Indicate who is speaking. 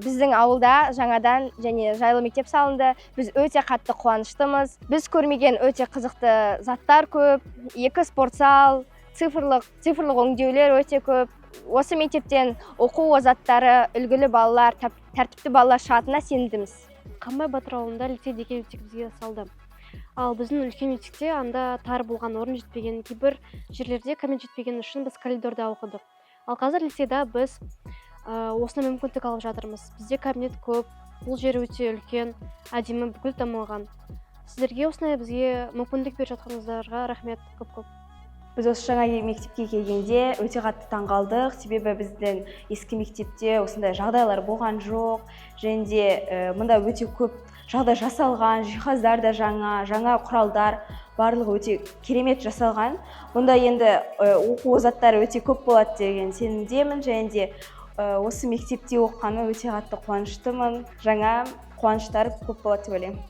Speaker 1: Біздің ауылда жаңадан және жайлы мектеп салынды. Біз өте қатты қуаныштымыз. Біз көрмеген өте қызықты заттар көп. 2 спорт зал, цифрлық өңдеулер өте көп. Осы мектептен оқу озаттары, үлгілі балалар, тәртіпті балалар шығатынына сенімдіміз.
Speaker 2: Қамбай Батыр ауылында лицей деген мектеп бізге салды. Ал біздің үлкен мектепте анда тар болған, орын жетпеген, кейбір жерлерде кабинет жетпеген үшін біз коридорда оқыдық. Ал қазір лицейда біз осына мүмкіндік алып жатырмыз. Бізде кабинет көп, бұл жер өте үлкен, әдемі, бүкіл дамыған. Сіздерге осындай бізге мүмкіндік беріп жатқаныңыздарға рахмет көп-көп.
Speaker 3: Біз осы жаңа мектепке келгенде өте қатты таңғалдық, себебі біздің ескі мектепте осындай жағдайлар болған жоқ, және де мұнда өте көп жағдай жасалған, жиһаздар да жаңа құралдар, барлығы өте керемет жасалған. Мұнда енді оқу озаттары өте көп болады деген сенімдемін, және де осы мектепте оқығаныма өте қатты қуаныштымын. Жаңа қуаныштар көп болады деп ойлаймын.